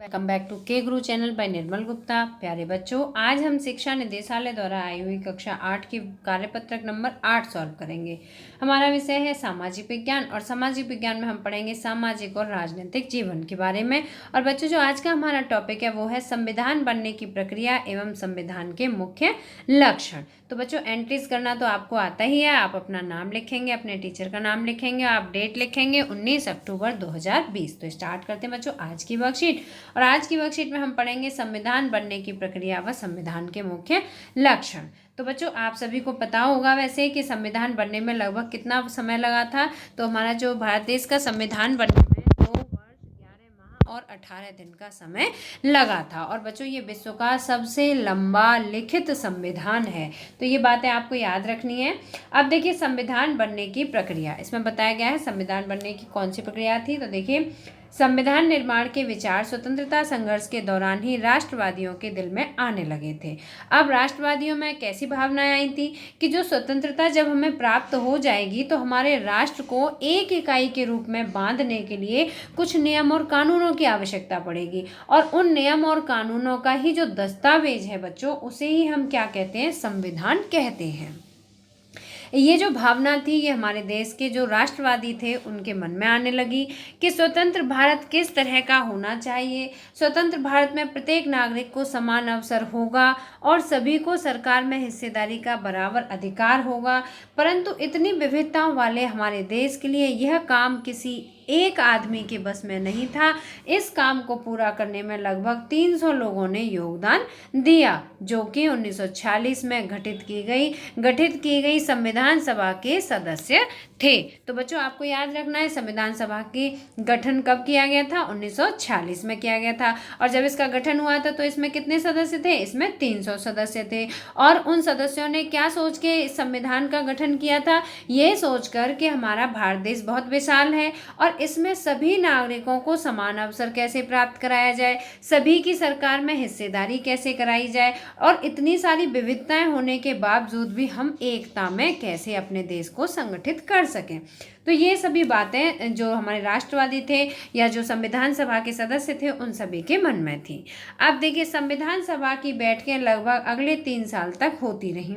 Welcome back to के गुरु channel bye निर्मल गुप्ता। प्यारे बच्चों, आज हम शिक्षा निदेशालय द्वारा आई हुई कक्षा 8 की कार्यपत्रक नंबर 8 सॉल्व करेंगे। हमारा विषय है सामाजिक विज्ञान और सामाजिक विज्ञान में हम पढ़ेंगे सामाजिक और राजनीतिक जीवन के बारे में। और बच्चों, जो आज का हमारा टॉपिक है वो है संविधान बनने की प्रक्रिया एवं संविधान के मुख्य लक्षण। तो बच्चों, एंट्रीज करना तो आपको आता ही है। आप अपना नाम लिखेंगे, अपने टीचर का नाम लिखेंगे, आप डेट लिखेंगे 19 अक्टूबर 2020। तो स्टार्ट करते हैं बच्चों आज की वर्कशीट। और आज की वर्कशीट में हम पढ़ेंगे संविधान बनने की प्रक्रिया व संविधान के मुख्य लक्षण। तो बच्चों, आप सभी को पता होगा वैसे कि संविधान बनने में लगभग कितना समय लगा था। तो हमारा जो भारत देश का संविधान बनने में 2 वर्ष 11 माह और 18 दिन का समय लगा था। और बच्चों, ये विश्व का सबसे लंबा लिखित संविधान है। तो ये बातें आपको याद रखनी है। अब देखिए, संविधान बनने की प्रक्रिया इसमें बताया गया है। संविधान बनने की कौन सी प्रक्रिया थी? तो देखिए, संविधान निर्माण के विचार स्वतंत्रता संघर्ष के दौरान ही राष्ट्रवादियों के दिल में आने लगे थे। अब राष्ट्रवादियों में कैसी भावनाएं आई थी कि जो स्वतंत्रता जब हमें प्राप्त हो जाएगी तो हमारे राष्ट्र को एक इकाई के रूप में बांधने के लिए कुछ नियम और कानूनों की आवश्यकता पड़ेगी। और उन नियम और कानूनों का ही जो दस्तावेज है बच्चों, उसे ही हम क्या कहते हैं? संविधान कहते हैं। ये जो भावना थी, ये हमारे देश के जो राष्ट्रवादी थे उनके मन में आने लगी कि स्वतंत्र भारत किस तरह का होना चाहिए। स्वतंत्र भारत में प्रत्येक नागरिक को समान अवसर होगा और सभी को सरकार में हिस्सेदारी का बराबर अधिकार होगा। परंतु इतनी विविधताओं वाले हमारे देश के लिए यह काम किसी एक आदमी के बस में नहीं था। इस काम को पूरा करने में लगभग 300 लोगों ने योगदान दिया, जो कि 1946 में गठित की गई संविधान सभा के सदस्य थे। तो बच्चों, आपको याद रखना है संविधान सभा की गठन कब किया गया था? 1946 में किया गया था। और जब इसका गठन हुआ था तो इसमें कितने सदस्य थे? इसमें 300 सदस्य थे। और उन सदस्यों ने क्या सोच के इस संविधान का गठन किया था? ये सोचकर कि हमारा भारत देश बहुत विशाल है और इसमें सभी नागरिकों को समान अवसर कैसे प्राप्त कराया जाए, सभी की सरकार में हिस्सेदारी कैसे कराई जाए, और इतनी सारी विविधताएं होने के बावजूद भी हम एकता में कैसे अपने देश को संगठित कर सकें। तो ये सभी बातें जो हमारे राष्ट्रवादी थे या जो संविधान सभा के सदस्य थे उन सभी के मन में थी। अब देखिए, संविधान सभा की बैठकें लगभग अगले 3 साल तक होती रहीं,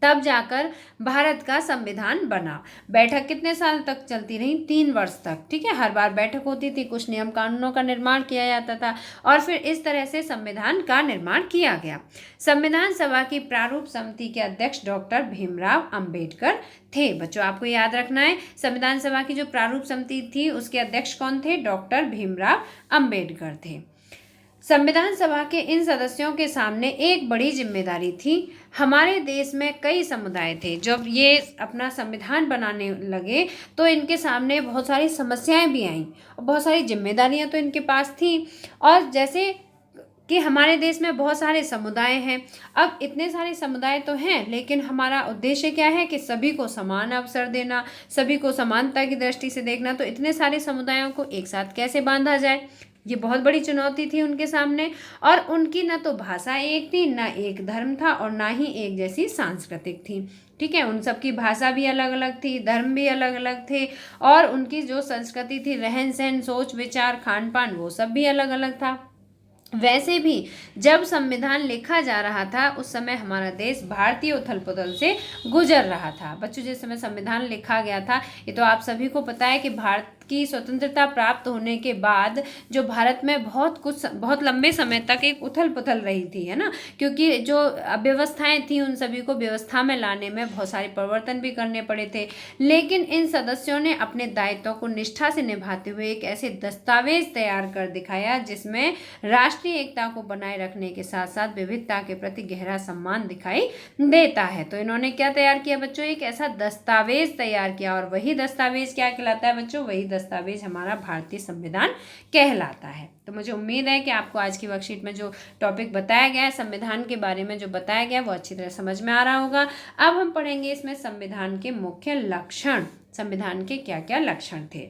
तब जाकर भारत का संविधान बना। बैठक कितने साल तक चलती रही? 3 वर्ष तक। ठीक है, हर बार बैठक होती थी, कुछ नियम कानूनों का निर्माण किया जाता था और फिर इस तरह से संविधान का निर्माण किया गया। संविधान सभा की प्रारूप समिति के अध्यक्ष डॉक्टर भीमराव अंबेडकर थे। बच्चों, आपको याद रखना है, संविधान सभा की जो प्रारूप समिति थी उसके अध्यक्ष कौन थे? डॉक्टर भीमराव अंबेडकर थे। संविधान सभा के इन सदस्यों के सामने एक बड़ी जिम्मेदारी थी। हमारे देश में कई समुदाय थे। जब ये अपना संविधान बनाने लगे तो इनके सामने बहुत सारी समस्याएं भी आईं और बहुत सारी जिम्मेदारियां तो इनके पास थी। और जैसे कि हमारे देश में बहुत सारे समुदाय हैं। अब इतने सारे समुदाय तो हैं, लेकिन हमारा उद्देश्य क्या है कि सभी को समान अवसर देना, सभी को समानता की दृष्टि से देखना। तो इतने सारे समुदायों को एक साथ कैसे बांधा जाए, ये बहुत बड़ी चुनौती थी उनके सामने। और उनकी न तो भाषा एक थी, न एक धर्म था और ना ही एक जैसी सांस्कृतिक थी। ठीक है, उन सबकी भाषा भी अलग अलग थी, धर्म भी अलग अलग थे और उनकी जो संस्कृति थी, रहन सहन, सोच विचार, खान पान, वो सब भी अलग अलग था। वैसे भी जब संविधान लिखा जा रहा था उस समय हमारा देश भारतीय उथल पुथल से गुजर रहा था। बच्चों, जिस समय संविधान लिखा गया था, ये तो आप सभी को पता है कि भारत की स्वतंत्रता प्राप्त होने के बाद जो भारत में बहुत लंबे समय तक एक उथल पुथल रही थी, है ना, क्योंकि जो अव्यवस्थाएं थी उन सभी को व्यवस्था में लाने में बहुत सारे परिवर्तन भी करने पड़े थे। लेकिन इन सदस्यों ने अपने दायित्वों को निष्ठा से निभाते हुए एक ऐसे दस्तावेज तैयार कर दिखाया जिसमें राष्ट्रीय एकता को बनाए रखने के साथ साथ विविधता के प्रति गहरा सम्मान दिखाई देता है। तो इन्होंने क्या तैयार किया बच्चों? एक ऐसा दस्तावेज तैयार किया। और वही दस्तावेज क्या कहलाता है बच्चों? वही दस्तावेज हमारा भारतीय संविधान कहलाता है। तो मुझे उम्मीद है कि आपको आज की वर्कशीट में जो टॉपिक बताया गया है, संविधान के बारे में जो बताया गया, वो अच्छी तरह समझ में आ रहा होगा। अब हम पढ़ेंगे इसमें संविधान के मुख्य लक्षण। संविधान के क्या क्या लक्षण थे?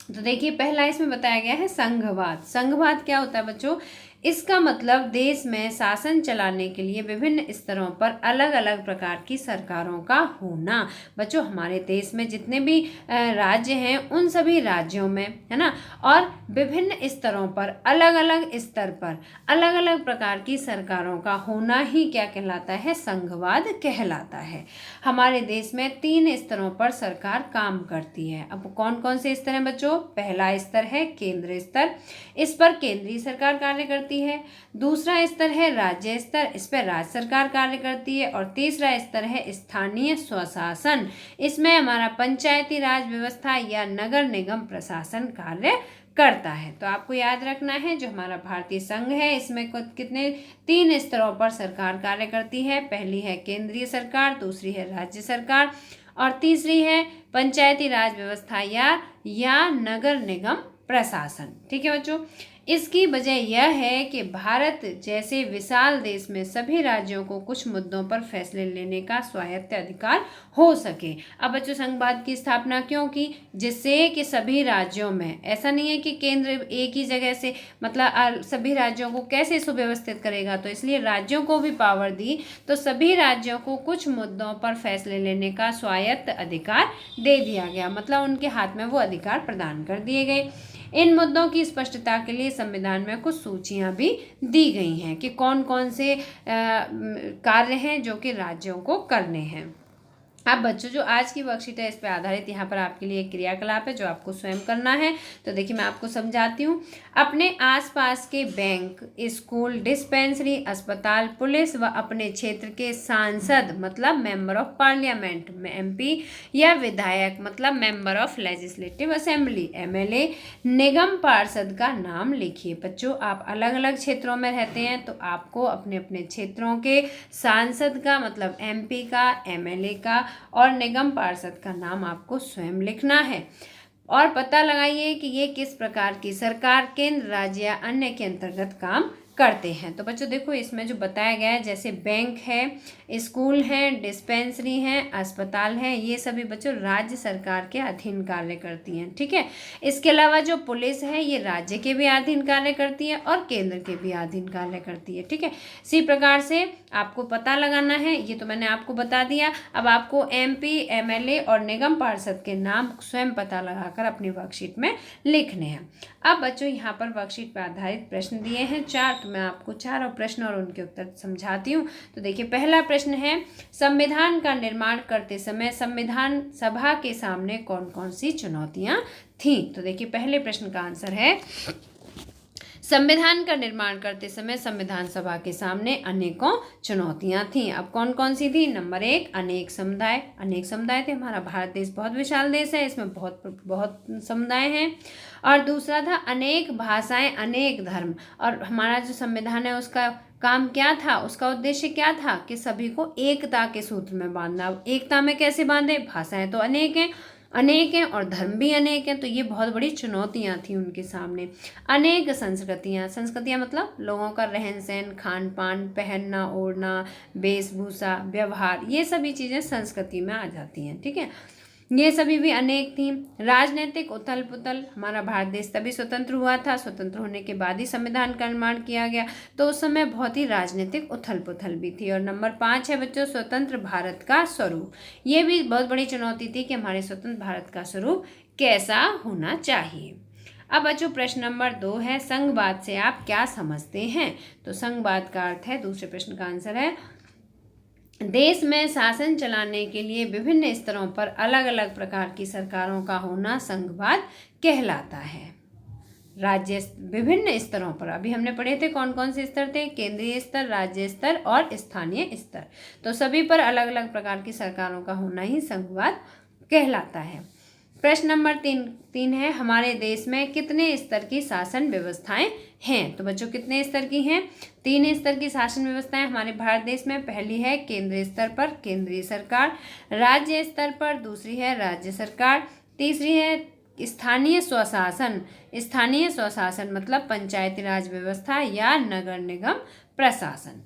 तो देखिए, पहला इसमें बताया गया है संघवाद। संघवाद क्या होता है बच्चों? इसका मतलब देश में शासन चलाने के लिए विभिन्न स्तरों पर अलग अलग प्रकार की सरकारों का होना। बच्चों, हमारे देश में जितने भी राज्य हैं उन सभी राज्यों में, है ना, और विभिन्न स्तरों पर अलग अलग स्तर पर अलग अलग प्रकार की सरकारों का होना ही क्या कहलाता है? संघवाद कहलाता है। हमारे देश में 3 स्तरों पर सरकार काम करती है। अब कौन कौन से स्तर हैं बच्चों? पहला स्तर है केंद्र स्तर, इस पर केंद्रीय सरकार कार्य करती है। दूसरा स्तर है राज्य स्तर, इस पर राज्य सरकार कार्य करती है। और तीसरा स्तर है स्थानीय स्वशासन, इसमें हमारा पंचायती राज व्यवस्था या नगर निगम प्रशासन कार्य करता है। तो आपको याद रखना है, जो हमारा भारतीय संघ है इसमें कितने 3 स्तरों पर सरकार कार्य करती है। पहली है केंद्रीय सरकार, दूसरी है राज्य सरकार और तीसरी है पंचायती राज व्यवस्था या नगर निगम प्रशासन। ठीक है बच्चों, इसकी वजह यह है कि भारत जैसे विशाल देश में सभी राज्यों को कुछ मुद्दों पर फैसले लेने का स्वायत्त अधिकार हो सके। अब बच्चों, संघवाद की स्थापना क्यों की? जिससे कि सभी राज्यों में, ऐसा नहीं है कि केंद्र एक ही जगह से मतलब सभी राज्यों को कैसे सुव्यवस्थित करेगा, तो इसलिए राज्यों को भी पावर दी, तो सभी राज्यों को कुछ मुद्दों पर फैसले लेने का स्वायत्त अधिकार दे दिया गया, मतलब उनके हाथ में वो अधिकार प्रदान कर दिए गए। इन मुद्दों की स्पष्टता के लिए संविधान में कुछ सूचियां भी दी गई हैं कि कौन कौन से कार्य हैं जो कि राज्यों को करने हैं। अब बच्चों, जो आज की वर्कशीट है इस पर आधारित यहाँ पर आपके लिए एक क्रियाकलाप है जो आपको स्वयं करना है। तो देखिए, मैं आपको समझाती हूँ। अपने आसपास के बैंक, स्कूल, डिस्पेंसरी, अस्पताल, पुलिस व अपने क्षेत्र के सांसद मतलब मेंबर ऑफ पार्लियामेंट में MP या विधायक मतलब member of legislative assembly MLA, निगम पार्षद का नाम लिखिए। बच्चों, आप अलग अलग क्षेत्रों में रहते हैं तो आपको अपने अपने क्षेत्रों के सांसद का मतलब MP का, MLA का और निगम पार्षद का नाम आपको स्वयं लिखना है और पता लगाइए कि ये किस प्रकार की सरकार, केंद्र, राज्य या अन्य के अंतर्गत काम करते हैं। तो बच्चों देखो, इसमें जो बताया गया है, जैसे बैंक है, स्कूल हैं, डिस्पेंसरी हैं, अस्पताल हैं, ये सभी बच्चों राज्य सरकार के अधीन कार्य करती हैं। ठीक है, इसके अलावा जो पुलिस है ये राज्य के भी अधीन कार्य करती है और केंद्र के भी अधीन कार्य करती है। ठीक है, इसी प्रकार से आपको पता लगाना है, ये तो मैंने आपको बता दिया। अब आपको MP, MLA और निगम पार्षद के नाम स्वयं पता लगाकर अपनी वर्कशीट में लिखने हैं। अब बच्चों, यहाँ पर वर्कशीट पर आधारित प्रश्न दिए हैं 4, तो मैं आपको 4 प्रश्न और उनके उत्तर समझाती हूँ। तो देखिए, पहला प्रश्न है, संविधान का निर्माण करते समय संविधान सभा के सामने कौन कौन सी चुनौतियाँ थीं? तो देखिए, पहले प्रश्न का आंसर है, संविधान का निर्माण करते समय संविधान सभा के सामने अनेकों चुनौतियां थीं। अब कौन कौन सी थी? नंबर 1, अनेक समुदाय। अनेक समुदाय थे, हमारा भारत देश बहुत विशाल देश है, इसमें बहुत समुदाय हैं। और दूसरा था अनेक भाषाएं, अनेक धर्म। और हमारा जो संविधान है उसका काम क्या था, उसका उद्देश्य क्या था कि सभी को एकता के सूत्र में बांधना। एकता में कैसे बांधे? भाषाएं तो अनेक हैं और धर्म भी अनेक हैं, तो ये बहुत बड़ी चुनौतियां थी उनके सामने। अनेक संस्कृतियां मतलब लोगों का रहन सहन, खान पान, पहनना ओढ़ना, वेशभूषा, व्यवहार, ये सभी चीज़ें संस्कृति में आ जाती हैं। ठीक है, ये सभी भी अनेक थी। राजनीतिक उथल पुथल, हमारा भारत देश तभी स्वतंत्र हुआ था, स्वतंत्र होने के बाद ही संविधान का निर्माण किया गया, तो उस समय बहुत ही राजनीतिक उथल पुथल भी थी। और नंबर 5 है बच्चों, स्वतंत्र भारत का स्वरूप। ये भी बहुत बड़ी चुनौती थी कि हमारे स्वतंत्र भारत का स्वरूप कैसा होना चाहिए। अब बच्चों, प्रश्न नंबर 2 है, संघवाद से आप क्या समझते हैं? तो संघवाद का अर्थ है, दूसरे प्रश्न का आंसर है, देश में शासन चलाने के लिए विभिन्न स्तरों पर अलग अलग प्रकार की सरकारों का होना संघवाद कहलाता है। राज्य विभिन्न स्तरों पर, अभी हमने पढ़े थे कौन कौन से स्तर थे, केंद्रीय स्तर, राज्य स्तर और स्थानीय स्तर, तो सभी पर अलग अलग प्रकार की सरकारों का होना ही संघवाद कहलाता है। प्रश्न नंबर 3 है, हमारे देश में कितने स्तर की शासन व्यवस्थाएं हैं? तो बच्चों, कितने स्तर की हैं? 3 स्तर की शासन व्यवस्थाएं हमारे भारत देश में। पहली है केंद्रीय स्तर पर केंद्रीय सरकार, राज्य स्तर पर दूसरी है राज्य सरकार, तीसरी है स्थानीय स्वशासन। स्थानीय स्वशासन मतलब पंचायती राज व्यवस्था या नगर निगम प्रशासन।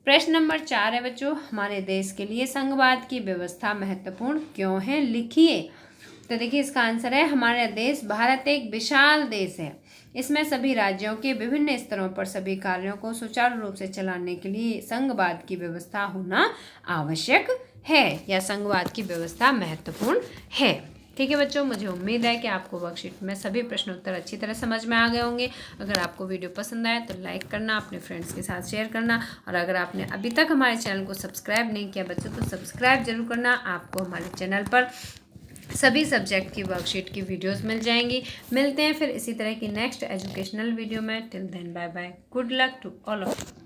प्रश्न नंबर 4 है बच्चों, हमारे देश के लिए संघवाद की व्यवस्था महत्वपूर्ण क्यों है? लिखिए। तो देखिए, इसका आंसर है, हमारा देश भारत एक विशाल देश है, इसमें सभी राज्यों के विभिन्न स्तरों पर सभी कार्यों को सुचारू रूप से चलाने के लिए संघवाद की व्यवस्था होना आवश्यक है या संघवाद की व्यवस्था महत्वपूर्ण है। ठीक है बच्चों, मुझे उम्मीद है कि आपको वर्कशीट में सभी प्रश्न उत्तर अच्छी तरह समझ में आ गए होंगे। अगर आपको वीडियो पसंद आए तो लाइक करना, अपने फ्रेंड्स के साथ शेयर करना, और अगर आपने अभी तक हमारे चैनल को सब्सक्राइब नहीं किया बच्चों तो सब्सक्राइब जरूर करना। आपको हमारे चैनल पर सभी सब्जेक्ट की वर्कशीट की वीडियोस मिल जाएंगी। मिलते हैं फिर इसी तरह की नेक्स्ट एजुकेशनल वीडियो में। Till then bye bye, good luck to all of you.